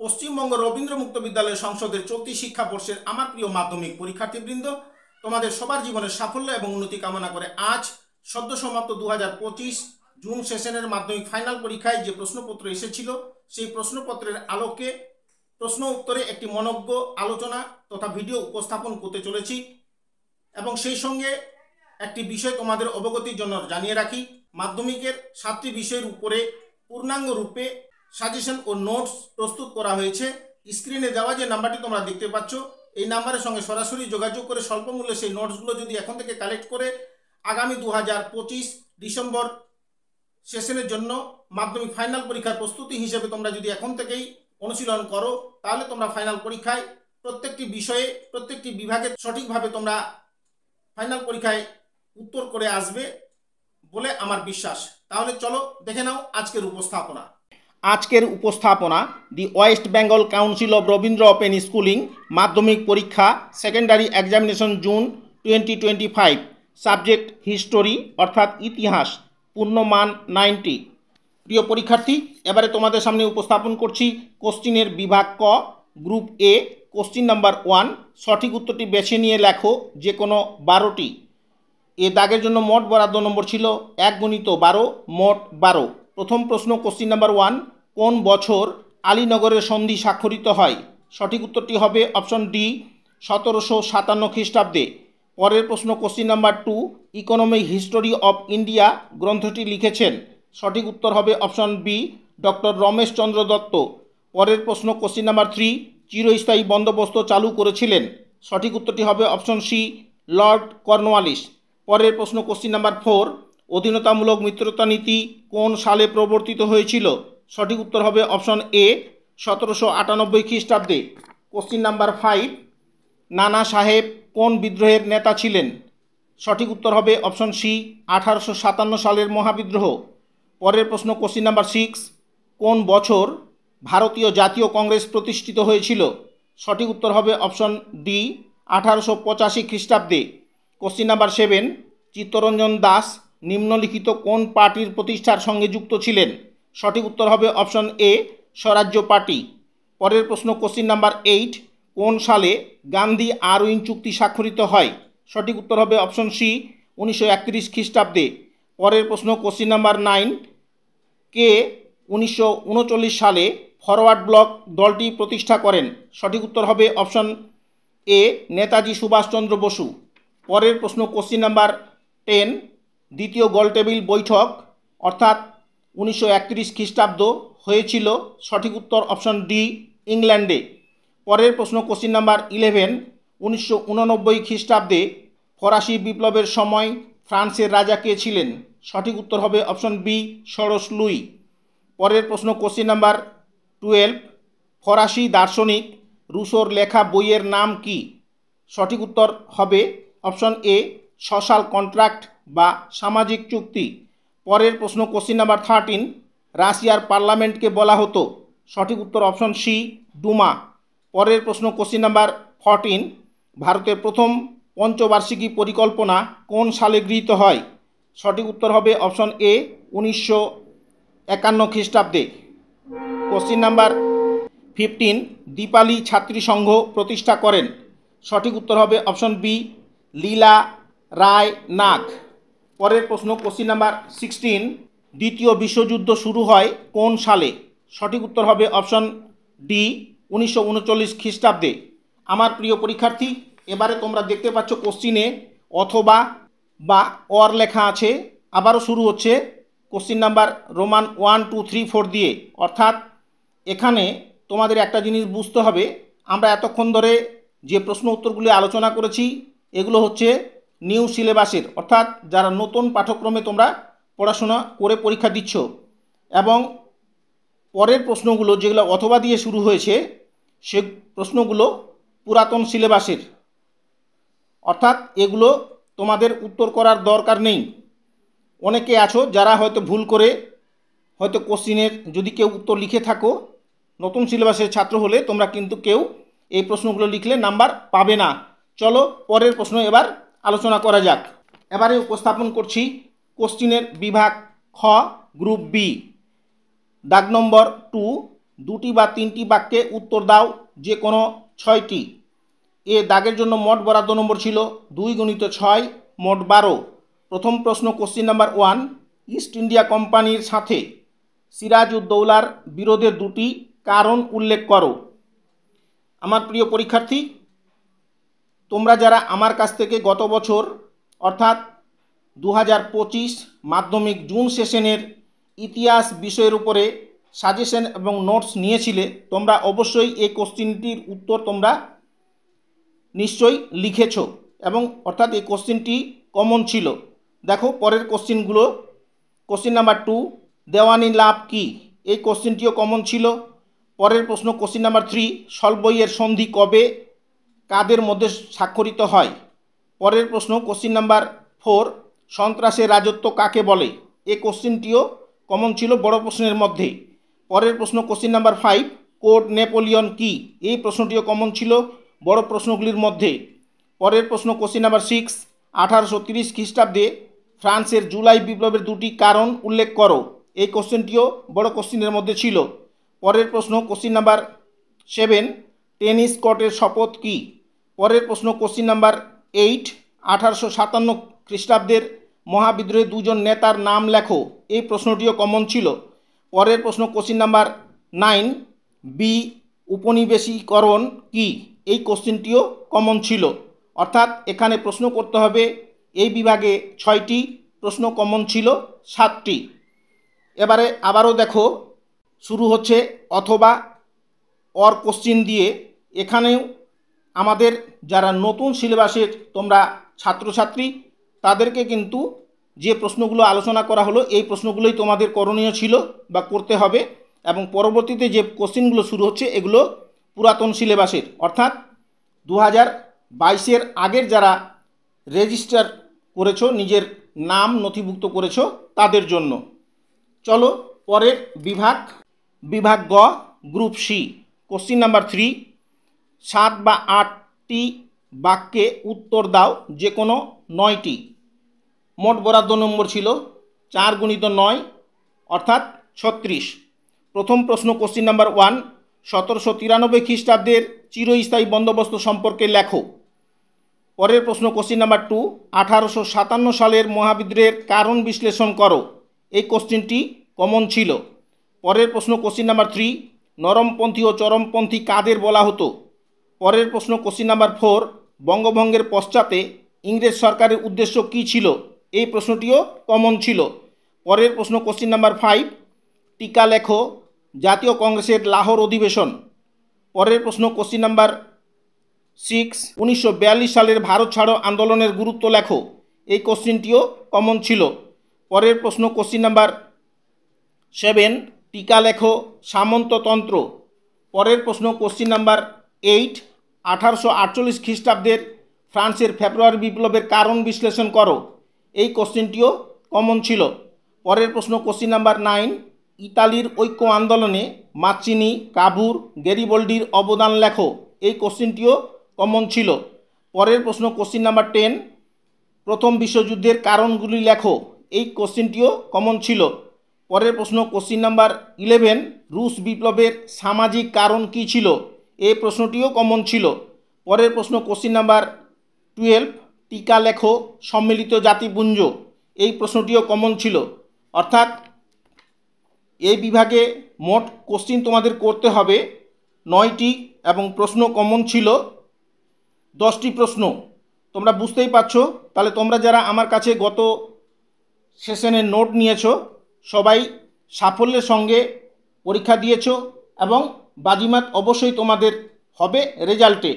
পশ্চিমবঙ্গ রবীন্দ্র মুক্ত বিদ্যালয় সংসদের চলতি শিক্ষাবর্ষের আমার প্রিয় মাধ্যমিক পরীক্ষার্থীবৃন্দ, তোমাদের সবার জীবনের সাফল্য এবং উন্নতি কামনা করে আজ সদ্য সমাপ্ত 2025 জুন সেশনের মাধ্যমিক ফাইনাল পরীক্ষায় যে প্রশ্নপত্র এসেছিল সেই প্রশ্নপত্রের আলোকে প্রশ্ন উত্তরে একটি মনোজ্ঞ আলোচনা তথা ভিডিও উপস্থাপন করতে চলেছি এবং সেই সঙ্গে একটি বিষয় তোমাদের অবগতির জন্য জানিয়ে রাখি। মাধ্যমিকের 7টি বিষয়ের উপরে পূর্ণাঙ্গ রূপে সাজেশন ও নোটস প্রস্তুত করা হয়েছে। স্ক্রিনে দেওয়া যে নাম্বারটি তোমরা দেখতে পাচ্ছ এই নাম্বারের সঙ্গে সরাসরি যোগাযোগ করে স্বল্প মূল্যে সেই নোটসগুলো যদি এখন থেকে কালেক্ট করে আগামী 2025 ডিসেম্বর সেশনের জন্য মাধ্যমিক ফাইনাল পরীক্ষার প্রস্তুতি হিসেবে তোমরা যদি এখন থেকেই অনুশীলন করো তাহলে তোমরা ফাইনাল পরীক্ষায় প্রত্যেকটি বিষয়ে প্রত্যেকটি বিভাগে সঠিকভাবে তোমরা ফাইনাল পরীক্ষায় উত্তর করে আসবে বলে আমার বিশ্বাস। তাহলে চলো দেখে নাও আজকের উপস্থাপনা। আজকের উপস্থাপনা the West Bengal council of Rabindra open schooling মাধ্যমিক পরীক্ষা secondary examination June 2025, subject history অর্থাৎ ইতিহাস, পূর্ণমান 90। প্রিয় পরীক্ষার্থী, এবারে তোমাদের সামনে উপস্থাপন করছি কোশ্চিনের বিভাগ ক, গ্রুপ এ, কোশ্চিন নাম্বার 1। সঠিক উত্তরটি বেছে নিয়ে লেখো যে কোনো 12টি। এ দাগের জন্য মোট বরাদ্দ নম্বর ছিল 1×12, মোট 12। প্রথম প্রশ্ন, কোশ্চিন নাম্বার 1, কোন বছর আলীনগরের সন্ধি স্বাক্ষরিত হয়? সঠিক উত্তরটি হবে অপশন ডি, 1757 খ্রিস্টাব্দে। পরের প্রশ্ন, question number 2, economic history of India গ্রন্থটি লিখেছেন? সঠিক উত্তর হবে option B, doctor Ramesh Chandra Dutta. পরের প্রশ্ন, কোশ্চিন নাম্বার 3, চিরস্থায়ী বন্দোবস্ত চালু করেছিলেন? সঠিক উত্তরটি হবে অপশন সি, লর্ড কর্নওয়ালিস। পরের প্রশ্ন, কোশ্চিন নাম্বার 4, অধীনতামূলক মিত্রতা নীতি কোন সালে প্রবর্তিত হয়েছিল? সঠিক উত্তর হবে অপশন এ, 1798 খ্রিস্টাব্দে। কোশ্চিন নাম্বার 5, নানা সাহেব কোন বিদ্রোহের নেতা ছিলেন? সঠিক উত্তর হবে অপশন সি, 1857 সালের মহাবিদ্রোহ। পরের প্রশ্ন, কোশ্চিন নাম্বার 6, কোন বছর ভারতীয় জাতীয় কংগ্রেস প্রতিষ্ঠিত হয়েছিল? সঠিক উত্তর হবে অপশন ডি, 1885 খ্রিস্টাব্দে। কোশ্চিন নাম্বার 7, চিত্তরঞ্জন দাস নিম্নলিখিত কোন পার্টির প্রতিষ্ঠার সঙ্গে যুক্ত ছিলেন? সঠিক উত্তর হবে অপশন এ, স্বরাজ্য পার্টি। পরের প্রশ্ন, কোশ্চিন নাম্বার 8, কোন সালে গান্ধী আরউইন চুক্তি স্বাক্ষরিত হয়? সঠিক উত্তর হবে অপশন সি, 1931 খ্রিস্টাব্দে। পরের প্রশ্ন, কোশ্চিন নাম্বার 9, কে 1939 সালে ফরওয়ার্ড ব্লক দলটি প্রতিষ্ঠা করেন? সঠিক উত্তর হবে অপশন এ, নেতাজি সুভাষচন্দ্র বসু। পরের প্রশ্ন, কোশ্চিন নাম্বার 10, দ্বিতীয় গোলটেবিল বৈঠক অর্থাৎ 1931 খ্রিস্টাব্দ হয়েছিল? সঠিক উত্তর অপশন ডি, ইংল্যান্ডে। পরের প্রশ্ন, কোশ্চিন নাম্বার 11, 1989 খ্রিস্টাব্দে ফরাসি বিপ্লবের সময় ফ্রান্সের রাজা কে ছিলেন? সঠিক উত্তর হবে অপশন বি, ষোড়শ লুই। পরের প্রশ্ন, কোশ্চিন নাম্বার 12, ফরাসি দার্শনিক রুসোর লেখা বইয়ের নাম কি? সঠিক উত্তর হবে অপশন এ, সোশ্যাল কন্ট্রাক্ট বা সামাজিক চুক্তি। পরের প্রশ্ন, কোশ্চিন নাম্বার 13, রাশিয়ার পার্লামেন্টকে বলা হতো? সঠিক উত্তর অপশন সি, ডুমা। পরের প্রশ্ন, কোশ্চিন নাম্বার 14, ভারতের প্রথম পঞ্চবার্ষিকী পরিকল্পনা কোন সালে গৃহীত হয়? সঠিক উত্তর হবে অপশন এ, 1951 খ্রিস্টাব্দে। কোশ্চিন নাম্বার 15, দীপালি ছাত্রী সংঘ প্রতিষ্ঠা করেন? সঠিক উত্তর হবে অপশন বি, লীলা রায় নাগ। পরের প্রশ্ন, কোশ্চিন নাম্বার 16, দ্বিতীয় বিশ্বযুদ্ধ শুরু হয় কোন সালে? সঠিক উত্তর হবে অপশন ডি, 1939 খ্রিস্টাব্দে। আমার প্রিয় পরীক্ষার্থী, এবারে তোমরা দেখতে পাচ্ছ কোশ্চিনে অথবা বা অর লেখা আছে। আবারও শুরু হচ্ছে কোশ্চিন নাম্বার রোমান 1, 2, 3, 4 দিয়ে। অর্থাৎ এখানে তোমাদের একটা জিনিস বুঝতে হবে, আমরা এতক্ষণ ধরে যে প্রশ্ন উত্তরগুলি আলোচনা করেছি এগুলো হচ্ছে নিউ সিলেবাসের, অর্থাৎ যারা নতুন পাঠ্যক্রমে তোমরা পড়াশোনা করে পরীক্ষা দিচ্ছ, এবং পরের প্রশ্নগুলো যেগুলো অথবা দিয়ে শুরু হয়েছে সে প্রশ্নগুলো পুরাতন সিলেবাসের, অর্থাৎ এগুলো তোমাদের উত্তর করার দরকার নেই। অনেকে আছো যারা হয়তো ভুল করে হয়তো কোশ্চিনের যদি কেউ উত্তর লিখে থাকো, নতুন সিলেবাসের ছাত্র হলে তোমরা কিন্তু কেউ এই প্রশ্নগুলো লিখলে নাম্বার পাবে না। চলো পরের প্রশ্ন এবার আলোচনা করা যাক। এবারে উপস্থাপন করছি কোশ্চিনের বিভাগ খ, গ্রুপ বি, দাগ নম্বর 2, দুটি বা তিনটি বাক্যে উত্তর দাও যে কোনো 6টি। এ দাগের জন্য মোট বরাদ্দ নম্বর ছিল 2 × 6 মোট 12। প্রথম প্রশ্ন কোশ্চিন নাম্বার 1, ইস্ট ইন্ডিয়া কোম্পানির সাথে সিরাজউদ্দৌলার বিরোধের দুটি কারণ উল্লেখ করো। আমার প্রিয় পরীক্ষার্থী, তোমরা যারা আমার কাছ থেকে গত বছর অর্থাৎ 2025 মাধ্যমিক জুন সেশনের ইতিহাস বিষয়ের উপরে সাজেশন এবং নোটস নিয়েছিলে, তোমরা অবশ্যই এই কোশ্চিনটির উত্তর তোমরা নিশ্চয়ই লিখেছ এবং অর্থাৎ এই কোশ্চিনটি কমন ছিল। দেখো পরের কোশ্চিনগুলো। কোশ্চিন নাম্বার 2, দেওয়ানি লাভ কি? এই কোশ্চিনটিও কমন ছিল। পরের প্রশ্ন কোশ্চিন নাম্বার 3, সলবইয়ের সন্ধি কবে কাদের মধ্যে স্বাক্ষরিত হয়? পরের প্রশ্ন কোশ্চিন নাম্বার 4, সন্ত্রাসের রাজত্ব কাকে বলে? এই কোশ্চিনটিও কমন ছিল বড় প্রশ্নের মধ্যে। পরের প্রশ্ন কোশ্চিন নাম্বার 5, কোড নেপোলিয়ন কি? এই প্রশ্নটিও কমন ছিল বড় প্রশ্নগুলির মধ্যে। পরের প্রশ্ন কোশ্চিন নাম্বার 6, 1830 খ্রিস্টাব্দে ফ্রান্সের জুলাই বিপ্লবের দুটি কারণ উল্লেখ করো। এই কোশ্চেনটিও বড় কোশ্চিনের মধ্যে ছিল। পরের প্রশ্ন কোশ্চিন নাম্বার 7, টেনিস কোর্টের শপথ কি? পরের প্রশ্ন কোশ্চিন নাম্বার 8, 1857 খ্রিস্টাব্দের মহাবিদ্রোহের দুজন নেতার নাম লেখো। এই প্রশ্নটিও কমন ছিল। পরের প্রশ্ন কোশ্চিন নাম্বার 9, বি উপনিবেশিকরণ কি? এই কোশ্চিনটিও কমন ছিল। অর্থাৎ এখানে প্রশ্ন করতে হবে, এই বিভাগে 6টি প্রশ্ন কমন ছিল 7টি। এবারে আবারও দেখো, শুরু হচ্ছে অথবা অর কোশ্চিন দিয়ে। এখানেও আমাদের যারা নতুন সিলেবাসের তোমরা ছাত্রছাত্রী, তাদেরকে কিন্তু যে প্রশ্নগুলো আলোচনা করা হলো এই প্রশ্নগুলোই তোমাদের করণীয় ছিল বা করতে হবে। এবং পরবর্তীতে যে কোশ্চিনগুলো শুরু হচ্ছে এগুলো পুরাতন সিলেবাসের, অর্থাৎ 2022-এর আগের যারা রেজিস্টার করেছো, নিজের নাম নথিভুক্ত করেছো তাদের জন্য। চলো পরের বিভাগ গ, গ্রুপ সি। কোশ্চিন নাম্বার 3, 7 বা 8টি বাক্যে উত্তর দাও যে কোনো 9টি। মোট বরাদ্দ নম্বর ছিল 4 × 9 অর্থাৎ 36। প্রথম প্রশ্ন কোশ্চিন নাম্বার 1, 1793 খ্রিস্টাব্দের চিরস্থায়ী বন্দোবস্ত সম্পর্কে লেখো। পরের প্রশ্ন কোশ্চিন নাম্বার 2, 1857 সালের মহাবিদ্রোহের কারণ বিশ্লেষণ করো। এই কোশ্চিনটি কমন ছিল। পরের প্রশ্ন কোশ্চিন নাম্বার 3, নরমপন্থী ও চরমপন্থী কাদের বলা হতো? পরের প্রশ্ন কোশ্চিন নাম্বার 4, বঙ্গভঙ্গের পশ্চাতে ইংরেজ সরকারের উদ্দেশ্য কী ছিল? এই প্রশ্নটিও কমন ছিল। পরের প্রশ্ন কোশ্চিন নাম্বার 5, টিকা লেখো জাতীয় কংগ্রেসের লাহোর অধিবেশন। পরের প্রশ্ন কোশ্চিন নাম্বার 6, 1942 সালের ভারত ছাড়ো আন্দোলনের গুরুত্ব লেখো। এই কোশ্চিনটিও কমন ছিল। পরের প্রশ্ন কোশ্চিন নাম্বার 7, টিকা লেখো সামন্ততন্ত্র। পরের প্রশ্ন কোশ্চিন নাম্বার 8, 1848 খ্রিস্টাব্দের ফ্রান্সের ফেব্রুয়ারি বিপ্লবের কারণ বিশ্লেষণ করো। এই কোশ্চিনটিও কমন ছিল। পরের প্রশ্ন কোশ্চিন নাম্বার 9, ইতালির ঐক্য আন্দোলনে মাচিনি, কাভুর, গ্যারিবল্ডির অবদান লেখো। এই কোশ্চিনটিও কমন ছিল। পরের প্রশ্ন কোশ্চিন নাম্বার 10, প্রথম বিশ্বযুদ্ধের কারণগুলি লেখো। এই কোশ্চিনটিও কমন ছিল। পরের প্রশ্ন কোশ্চিন নাম্বার 11, রুশ বিপ্লবের সামাজিক কারণ কী ছিল? এই প্রশ্নটিও কমন ছিল। পরের প্রশ্ন কোশ্চিন নাম্বার 12, টিকা লেখো সম্মিলিত জাতিপুঞ্জ। এই প্রশ্নটিও কমন ছিল। অর্থাৎ এই বিভাগে মোট কোশ্চিন তোমাদের করতে হবে 9টি এবং প্রশ্ন কমন ছিল 10টি প্রশ্ন। তোমরা বুঝতেই পারছো। তাহলে তোমরা যারা আমার কাছে গত সেশনের নোট নিয়েছো সবাই সাফল্যের সঙ্গে পরীক্ষা দিয়েছো এবং বাজিমাত অবশ্যই তোমাদের হবে রেজাল্টে।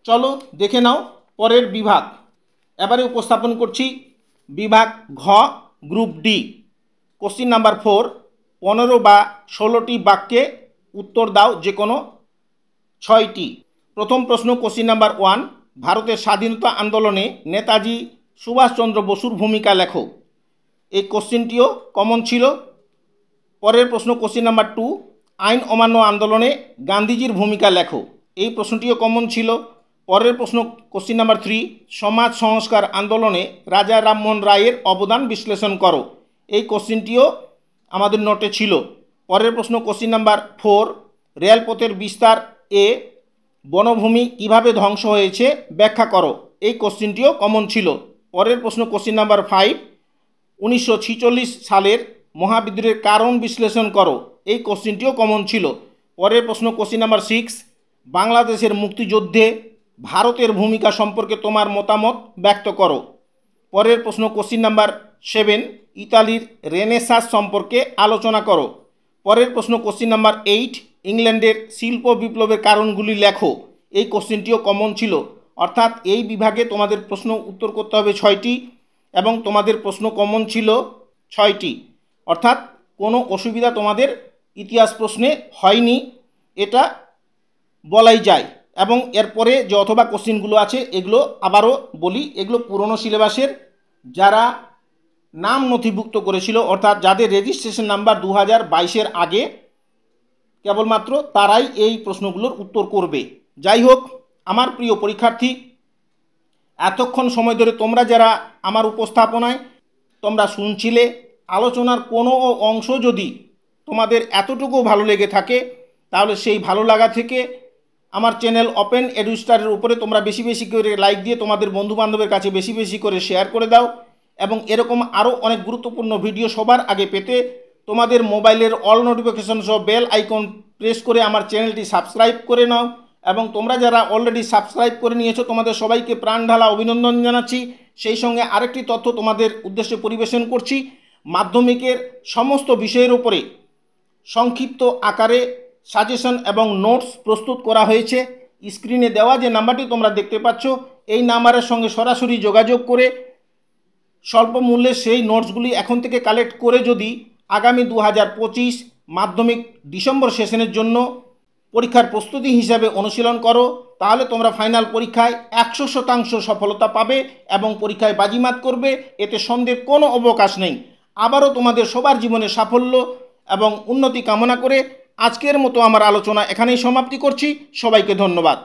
চলো দেখে নাও পরের বিভাগ। এবারে উপস্থাপন করছি বিভাগ ঘ, গ্রুপ ডি। কোশ্চিন নাম্বার 4, 15 বা 16টি বাক্যে উত্তর দাও যে কোনো 6টি। প্রথম প্রশ্ন কোশ্চিন নাম্বার 1, ভারতের স্বাধীনতা আন্দোলনে নেতাজি সুভাষচন্দ্র বসুর ভূমিকা লেখো। এই কোশ্চিনটিও কমন ছিল। পরের প্রশ্ন কোশ্চিন নাম্বার 2, আইন অমান্য আন্দোলনে গান্ধীজির ভূমিকা লেখো। এই প্রশ্নটিও কমন ছিল। পরের প্রশ্ন কোশ্চিন নাম্বার 3, সমাজ সংস্কার আন্দোলনে রাজা রামমোহন রায়ের অবদান বিশ্লেষণ করো। এই কোশ্চিনটিও আমাদের নোটে ছিল। পরের প্রশ্ন কোশ্চিন নাম্বার 4, রেলপথের বিস্তার এ বনভূমি কিভাবে ধ্বংস হয়েছে ব্যাখ্যা করো। এই কোশ্চিনটিও কমন ছিল। পরের প্রশ্ন কোশ্চিন নাম্বার 5, 1946 সালের মহাবিদ্রোহের কারণ বিশ্লেষণ করো। এই কোশ্চিনটিও কমন ছিল। পরের প্রশ্ন কোশ্চিন নাম্বার 6, বাংলাদেশের মুক্তিযুদ্ধে ভারতের ভূমিকা সম্পর্কে তোমার মতামত ব্যক্ত করো। পরের প্রশ্ন কোশ্চিন নাম্বার 7, ইতালির রেনেসাঁস সম্পর্কে আলোচনা করো। পরের প্রশ্ন কোশ্চিন নাম্বার 8, ইংল্যান্ডের শিল্প বিপ্লবের কারণগুলি লেখো। এই কোশ্চিনটিও কমন ছিল। অর্থাৎ এই বিভাগে তোমাদের প্রশ্ন উত্তর করতে হবে 6টি এবং তোমাদের প্রশ্ন কমন ছিল 6টি। অর্থাৎ কোনো অসুবিধা তোমাদের ইতিহাস প্রশ্নে হয়নি, এটা বলাই যায়। এবং এরপরে যে অথবা কোশ্চিনগুলো আছে এগুলো আবারও বলি, এগুলো পুরনো সিলেবাসের, যারা নাম নথিভুক্ত করেছিল অর্থাৎ যাদের রেজিস্ট্রেশন নাম্বার 2022-এর আগে, কেবলমাত্র তারাই এই প্রশ্নগুলোর উত্তর করবে। যাই হোক আমার প্রিয় পরীক্ষার্থী, এতক্ষণ সময় ধরে তোমরা যারা আমার উপস্থাপনায় তোমরা শুনছিলে, আলোচনার কোনো অংশ যদি তোমাদের এতটুকু ভালো লেগে থাকে তাহলে সেই ভালো লাগা থেকে আমার চ্যানেল ওপেন এডুস্টারের উপরে তোমরা বেশি বেশি করে লাইক দিয়ে তোমাদের বন্ধুবান্ধবের কাছে বেশি বেশি করে শেয়ার করে দাও। এবং এরকম আরও অনেক গুরুত্বপূর্ণ ভিডিও সবার আগে পেতে তোমাদের মোবাইলের অল নোটিফিকেশন সহ বেল আইকন প্রেস করে আমার চ্যানেলটি সাবস্ক্রাইব করে নাও। এবং তোমরা যারা অলরেডি সাবস্ক্রাইব করে নিয়েছো তোমাদের সবাইকে প্রাণ ঢালা অভিনন্দন জানাচ্ছি। সেই সঙ্গে আরেকটি তথ্য তোমাদের উদ্দেশ্যে পরিবেশন করছি, মাধ্যমিকের সমস্ত বিষয়ের উপরে সংক্ষিপ্ত আকারে সাজেশন এবং নোটস প্রস্তুত করা হয়েছে। স্ক্রিনে দেওয়া যে নাম্বারটি তোমরা দেখতে পাচ্ছ এই নাম্বারের সঙ্গে সরাসরি যোগাযোগ করে স্বল্প মূল্যে সেই নোটসগুলি এখন থেকে কালেক্ট করে যদি আগামী 2025 মাধ্যমিক ডিসেম্বর সেশনের জন্য পরীক্ষার প্রস্তুতি হিসাবে অনুশীলন করো, তাহলে তোমরা ফাইনাল পরীক্ষায় 100% সফলতা পাবে এবং পরীক্ষায় বাজিমাত করবে, এতে সন্দেহের কোনো অবকাশ নেই। আবারও তোমাদের সবার জীবনে সাফল্য এবং উন্নতি কামনা করে আজকের মতো আমার আলোচনা এখানেই সমাপ্তি করছি। সবাইকে ধন্যবাদ।